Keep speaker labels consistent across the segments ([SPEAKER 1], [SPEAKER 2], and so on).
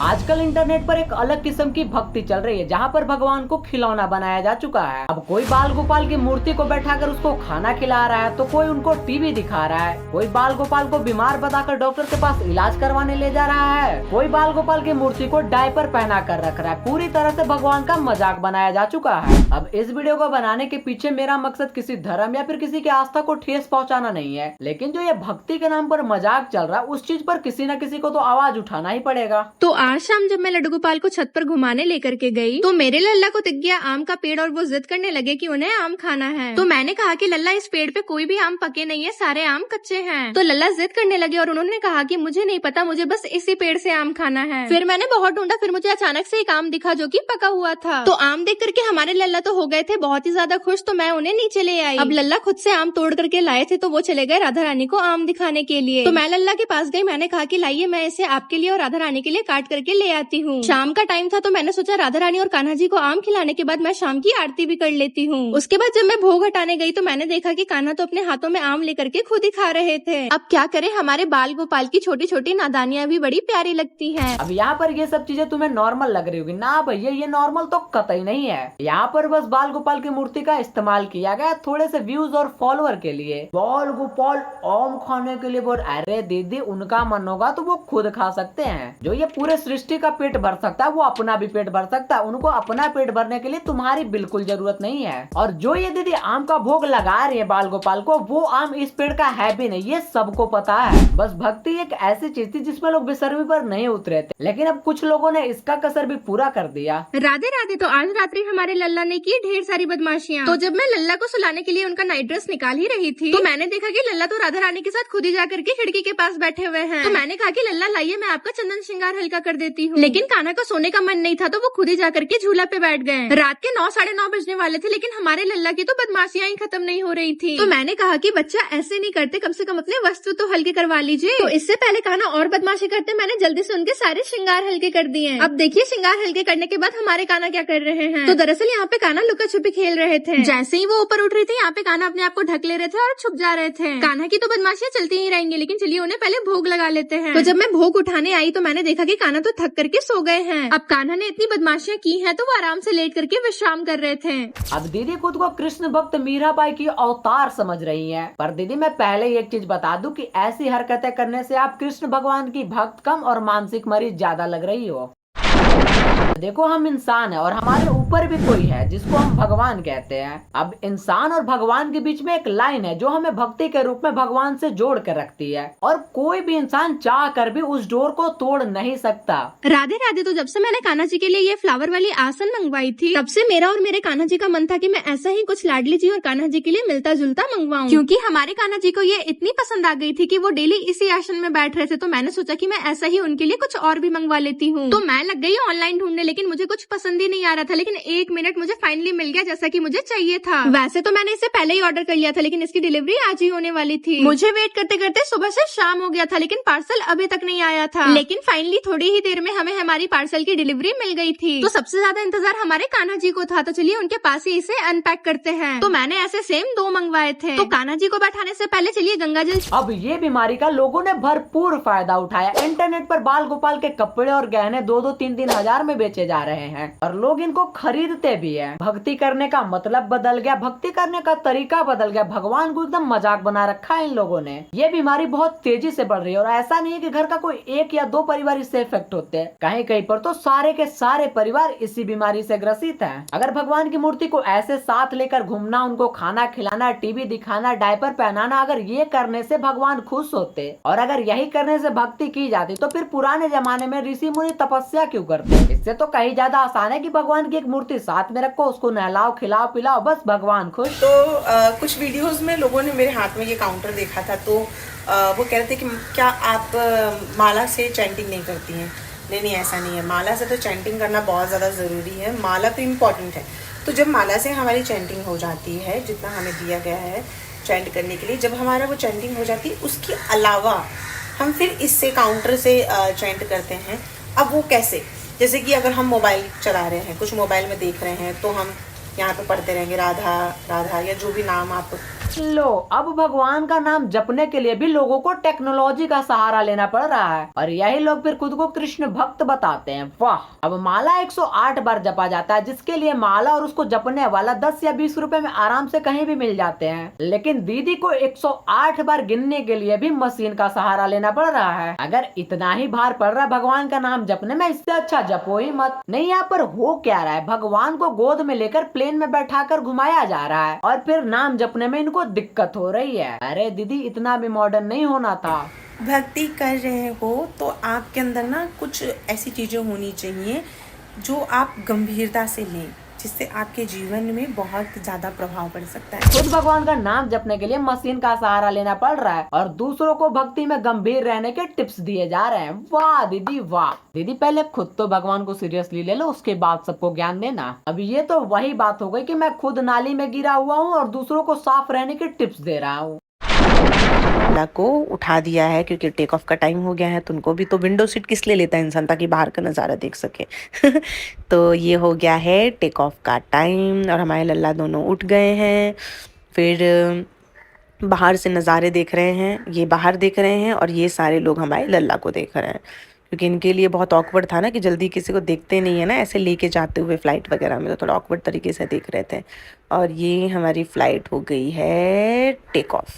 [SPEAKER 1] आजकल इंटरनेट पर एक अलग किस्म की भक्ति चल रही है, जहाँ पर भगवान को खिलौना बनाया जा चुका है। अब कोई बाल गोपाल की मूर्ति को बैठाकर उसको खाना खिला रहा है, तो कोई उनको टीवी दिखा रहा है, कोई बाल गोपाल को बीमार बताकर डॉक्टर के पास इलाज करवाने ले जा रहा है, कोई बाल गोपाल की मूर्ति को डायपर पहना कर रख रहा है। पूरी तरह से भगवान का मजाक बनाया जा चुका है। अब इस वीडियो को बनाने के पीछे मेरा मकसद किसी धर्म या फिर किसी की आस्था को ठेस पहुँचाना नहीं है, लेकिन जो ये भक्ति के नाम पर मजाक चल रहा है, उस चीज पर किसी न किसी को तो आवाज उठाना ही पड़ेगा।
[SPEAKER 2] तो आज शाम जब मैं लड्डू गोपाल को छत पर घुमाने लेकर के गई तो मेरे लल्ला को दिख गया आम का पेड़ और वो जिद करने लगे कि उन्हें आम खाना है। तो मैंने कहा कि लल्ला इस पेड़ पे कोई भी आम पके नहीं है, सारे आम कच्चे हैं। तो लल्ला जिद करने लगे और उन्होंने कहा कि मुझे नहीं पता, मुझे बस इसी पेड़ से आम खाना है। फिर मैंने बहुत ढूंढा, फिर मुझे अचानक से एक आम दिखा जो कि पका हुआ था। तो आम देख करके हमारे लल्ला तो हो गए थे बहुत ही ज्यादा खुश, तो मैं उन्हें नीचे ले आई। अब लल्ला खुद से आम तोड़ करके लाए थे, तो वो चले गए राधा रानी को आम दिखाने के लिए। तो मैं लल्ला के पास गई, मैंने कहा कि लाइए मैं इसे आपके लिए और राधा रानी के लिए काट करके ले आती हूँ। शाम का टाइम था तो मैंने सोचा राधा रानी और कान्हा जी को आम खिलाने के बाद मैं शाम की आरती भी कर लेती हूँ। उसके बाद जब मैं भोग हटाने गई तो मैंने देखा कि कान्हा तो अपने हाथों में आम लेकर के खुद ही खा रहे थे। अब क्या करें, हमारे बाल गोपाल की छोटी छोटी नादानियां भी बड़ी प्यारी लगती हैं।
[SPEAKER 1] अब यहाँ पर ये सब चीजें तुम्हें नॉर्मल लग रही होगी ना भैया, ये नॉर्मल तो कतई नहीं है। यहाँ पर बस बाल गोपाल की मूर्ति का इस्तेमाल किया गया थोड़े से व्यूज और फॉलोअर के लिए। बाल गोपाल आम खाने के लिए बोल, अरे दीदी उनका मन होगा तो वो खुद खा सकते हैं। जो ये पूरे सृष्टि का पेट भर सकता है वो अपना भी पेट भर सकता है, उनको अपना पेट भरने के लिए तुम्हारी बिल्कुल जरूरत नहीं है। और जो ये दीदी आम का भोग लगा रही है बाल गोपाल को, वो आम इस पेड़ का है भी नहीं, ये सबको पता है। बस भक्ति एक ऐसी चीज थी जिसमें लोग बेसर्मी पर नहीं उतरे थे, लेकिन अब कुछ लोगों ने इसका कसर भी पूरा कर दिया।
[SPEAKER 2] राधे राधे। तो आज रात्रि हमारे लल्ला ने की ढेर सारी बदमाशियां। तो जब मैं लल्ला को सुलाने के लिए उनका नाइट ड्रेस निकाल ही रही थी तो मैंने देखा कि लल्ला तो राधा रानी के साथ खुद ही जाकर के खिड़की के पास बैठे हुए हैं। तो मैंने कहा कि लल्ला लाइए मैं आपका चंदन श्रृंगार हल्का कर देती हूँ। लेकिन कान्हा को सोने का मन नहीं था तो वो खुद ही जाकर के झूला पे बैठ गए। रात के 9 साढ़े 9 बजने वाले थे, लेकिन हमारे लल्ला की तो बदमाशियां ही खत्म नहीं हो रही थी। तो मैंने कहा कि बच्चा ऐसे नहीं करते, कम से कम अपने वस्त्र तो हल्के करवा लीजिए। तो इससे पहले कान्हा और बदमाशी करते, मैंने जल्दी से उनके सारे श्रृंगार हल्के कर दिए। अब देखिए श्रृंगार हल्के करने के बाद हमारे कान्हा क्या कर रहे हैं। तो दरअसल यहाँ पे कान्हा लुका छुपी खेल रहे थे। जैसे ही वो ऊपर उठ रही थी, यहाँ पे कान्हा अपने आप को ढक ले रहे थे और छुप जा रहे थे। कान्हा की तो बदमाशियां चलती ही रहेंगी, लेकिन चलिए उन्हें पहले भोग लगा लेते हैं। तो जब मैं भोग उठाने आई तो मैंने देखा कि कान्हा तो थक करके सो गए हैं। अब कान्हा ने इतनी बदमाशियां की हैं तो वो आराम से लेट करके विश्राम कर रहे थे।
[SPEAKER 1] अब दीदी खुद को कृष्ण भक्त मीराबाई की अवतार समझ रही हैं, पर दीदी मैं पहले ही एक चीज बता दूं कि ऐसी हरकतें करने से आप कृष्ण भगवान की भक्त कम और मानसिक मरीज ज्यादा लग रही हो। देखो हम इंसान है और हमारे ऊपर भी कोई है जिसको हम भगवान कहते हैं। अब इंसान और भगवान के बीच में एक लाइन है जो हमें भक्ति के रूप में भगवान से जोड़ कर रखती है, और कोई भी इंसान चाह कर भी उस डोर को तोड़ नहीं सकता।
[SPEAKER 2] राधे राधे। तो जब से मैंने कान्हा जी के लिए ये फ्लावर वाली आसन मंगवाई थी, तब से मेरा और मेरे कान्हा जी का मन था कि मैं ऐसा ही कुछ लाडली जी और कान्हा जी के लिए मिलता जुलता मंगवाऊं, क्योंकि हमारे कान्हा जी को ये इतनी पसंद आ गई थी कि वो डेली इसी आसन में बैठ रहे थे। तो मैंने सोचा कि मैं ऐसा ही उनके लिए कुछ और भी मंगवा लेती हूँ। तो मैं लग गई ऑनलाइन ढूंढने, लेकिन मुझे कुछ पसंद ही नहीं आ रहा था। लेकिन 1 मिनट मुझे फाइनली मिल गया जैसा कि मुझे चाहिए था। वैसे तो मैंने इसे पहले ही ऑर्डर कर लिया था, लेकिन इसकी डिलीवरी आज ही होने वाली थी। मुझे वेट करते करते सुबह से शाम हो गया था, लेकिन पार्सल अभी तक नहीं आया था। लेकिन फाइनली थोड़ी ही देर में हमें हमारी पार्सल की डिलीवरी मिल गई थी। तो सबसे ज्यादा इंतजार हमारे कान्हा जी को था, तो चलिए उनके पास ही इसे अनपैक करते हैं। तो मैंने ऐसे सेम 2 मंगवाए थे। तो कान्हा जी को बैठाने से पहले चलिए गंगा जल।
[SPEAKER 1] अब ये बीमारी का लोगों ने भरपूर फायदा उठाया। इंटरनेट पर बाल गोपाल के कपड़े और गहने 2-2, 3-3 हजार में बेचे जा रहे हैं और लोग इनको खरीदते भी हैं। भक्ति करने का मतलब बदल गया, भक्ति करने का तरीका बदल गया, भगवान को एकदम मजाक बना रखा है इन लोगों ने। ये बीमारी बहुत तेजी से बढ़ रही है और ऐसा नहीं है कि घर का कोई 1 या 2 परिवार इससे इफेक्ट होते हैं, कहीं कहीं पर तो सारे के सारे परिवार इसी बीमारी से ग्रसित हैं। अगर भगवान की मूर्ति को ऐसे साथ लेकर घूमना, उनको खाना खिलाना, टीवी दिखाना, डायपर पहनाना, अगर ये करने से भगवान खुश होते और अगर यही करने से भक्ति की जाती तो फिर पुराने जमाने में ऋषि मुनि तपस्या क्यों करते। इससे तो कहीं ज्यादा आसान है कि भगवान की एक मूर्ति साथ में रखो, उसको नहलाओ खिलाओ पिलाओ, बस भगवान खुश।
[SPEAKER 3] तो कुछ वीडियोस में लोगों ने मेरे हाथ में ये काउंटर देखा था, तो वो कह रहे थे कि क्या आप माला से चैंटिंग नहीं करती हैं। नहीं, ऐसा नहीं है। माला से तो चैंटिंग करना बहुत ज़्यादा ज़रूरी है, माला तो इम्पॉर्टेंट है। तो जब माला से हमारी चैंटिंग हो जाती है, जितना हमें दिया गया है चैंट करने के लिए, जब हमारा वो चैंटिंग हो जाती है, उसके अलावा हम फिर इससे काउंटर से चैंट करते हैं। अब वो कैसे, जैसे कि अगर हम मोबाइल चला रहे हैं, कुछ मोबाइल में देख रहे हैं, तो हम यहाँ पे पढ़ते रहेंगे राधा राधा या जो भी नाम आप
[SPEAKER 1] लो, अब भगवान का नाम जपने के लिए भी लोगों को टेक्नोलॉजी का सहारा लेना पड़ रहा है और यही लोग फिर खुद को कृष्ण भक्त बताते हैं। वाह। अब माला 108 बार जपा जाता है, जिसके लिए माला और उसको जपने वाला 10 या 20 रुपए में आराम से कहीं भी मिल जाते हैं। लेकिन दीदी को 108 बार गिनने के लिए भी मशीन का सहारा लेना पड़ रहा है। अगर इतना ही भार पड़ रहा है भगवान का नाम जपने में, इससे अच्छा जपो ही मत। नहीं, यहाँ पर हो क्या रहा है, भगवान को गोद में लेकर प्लेन में बैठाकर घुमाया जा रहा है और फिर नाम जपने में इनको दिक्कत हो रही है। अरे दीदी, इतना भी मॉडर्न नहीं होना था।
[SPEAKER 3] भक्ति कर रहे हो तो आपके अंदर ना कुछ ऐसी चीज़ें होनी चाहिए जो आप गंभीरता से लें, जिससे आपके जीवन में बहुत ज्यादा प्रभाव पड़ सकता है।
[SPEAKER 1] खुद भगवान का नाम जपने के लिए मशीन का सहारा लेना पड़ रहा है और दूसरों को भक्ति में गंभीर रहने के टिप्स दिए जा रहे हैं। वाह दीदी वाह। दीदी, पहले खुद तो भगवान को सीरियसली ले लो, उसके बाद सबको ज्ञान देना। अब ये तो वही बात हो गई कि मैं खुद नाली में गिरा हुआ हूँ और दूसरों को साफ रहने के टिप्स दे रहा हूँ।
[SPEAKER 3] को उठा दिया है क्योंकि टेक ऑफ का टाइम हो गया है। तो उनको भी तो विंडो सीट किस लिए लेता है इंसान, ताकि बाहर का नज़ारा देख सके। तो ये हो गया है टेक ऑफ का टाइम और हमारे लल्ला दोनों उठ गए हैं। फिर बाहर से नज़ारे देख रहे हैं, ये बाहर देख रहे हैं और ये सारे लोग हमारे लल्ला को देख रहे हैं, क्योंकि इनके लिए बहुत ऑकवर्ड था ना कि जल्दी किसी को देखते नहीं है ना ऐसे लेके जाते हुए फ़्लाइट वगैरह में, तो थोड़ा ऑकवर्ड तरीके से देख रहे थे। और ये हमारी फ़्लाइट हो गई है टेक ऑफ।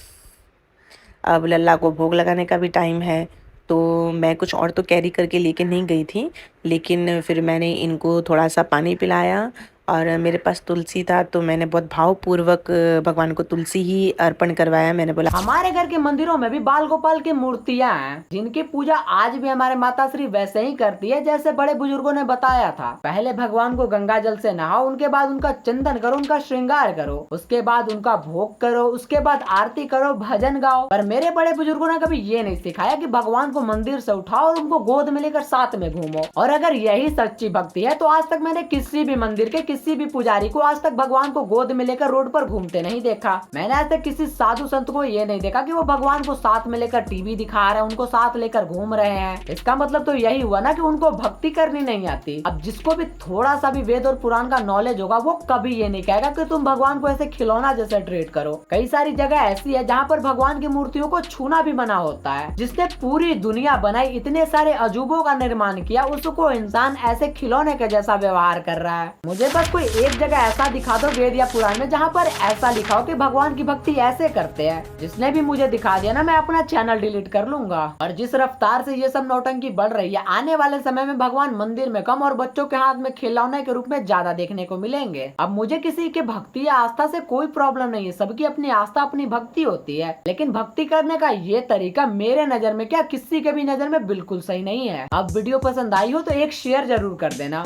[SPEAKER 3] अब लल्ला को भोग लगाने का भी टाइम है, तो मैं कुछ और तो कैरी करके लेके नहीं गई थी, लेकिन फिर मैंने इनको थोड़ा सा पानी पिलाया और मेरे पास तुलसी था तो मैंने बहुत भावपूर्वक भगवान को तुलसी ही अर्पण करवाया। मैंने बोला
[SPEAKER 1] हमारे घर के मंदिरों में भी बाल गोपाल की मूर्तियां हैं, जिनकी पूजा आज भी हमारे माता श्री वैसे ही करती है जैसे बड़े बुजुर्गों ने बताया था। पहले भगवान को गंगा जल से नहाओ, उनके बाद उनका चंदन करो, उनका श्रृंगार करो, उसके बाद उनका भोग करो, उसके बाद आरती करो, भजन गाओ। पर मेरे बड़े बुजुर्गों ने कभी ये नहीं सिखाया कि भगवान को मंदिर से उठाओ और उनको गोद में लेकर साथ में घूमो। और अगर यही सच्ची भक्ति है तो आज तक मैंने किसी भी मंदिर के किसी भी पुजारी को आज तक भगवान को गोद में लेकर रोड पर घूमते नहीं देखा। मैंने आज तक किसी साधु संत को ये नहीं देखा कि वो भगवान को साथ में लेकर टीवी दिखा रहे हैं, उनको साथ लेकर घूम रहे हैं। इसका मतलब तो यही हुआ ना कि उनको भक्ति करनी नहीं आती। अब जिसको भी थोड़ा सा भी वेद और पुराण का नॉलेज होगा वो कभी ये नहीं कहेगा कि तुम भगवान को ऐसे खिलौना जैसे ट्रीट करो। कई सारी जगह ऐसी है जहाँ पर भगवान की मूर्तियों को छूना भी मना होता है। जिसने पूरी दुनिया बनाई, इतने सारे अजूबों का निर्माण किया, उसको इंसान ऐसे खिलौने के जैसा व्यवहार कर रहा है। मुझे बस कोई एक जगह ऐसा दिखा दो वेद या पुराण में जहाँ पर ऐसा लिखा हो कि भगवान की भक्ति ऐसे करते हैं। जिसने भी मुझे दिखा दिया ना, मैं अपना चैनल डिलीट कर लूंगा। और जिस रफ्तार से ये सब नौटंकी बढ़ रही है, आने वाले समय में भगवान मंदिर में कम और बच्चों के हाथ में खिलौने के रूप में ज्यादा देखने को मिलेंगे। अब मुझे किसी के भक्ति या आस्था से कोई प्रॉब्लम नहीं है, सबकी अपनी आस्था अपनी भक्ति होती है। लेकिन भक्ति करने का ये तरीका मेरे नजर में क्या किसी के भी नजर में बिल्कुल सही नहीं है। अब वीडियो पसंद आई हो तो एक शेयर जरूर कर देना।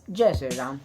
[SPEAKER 1] जय श्री राम।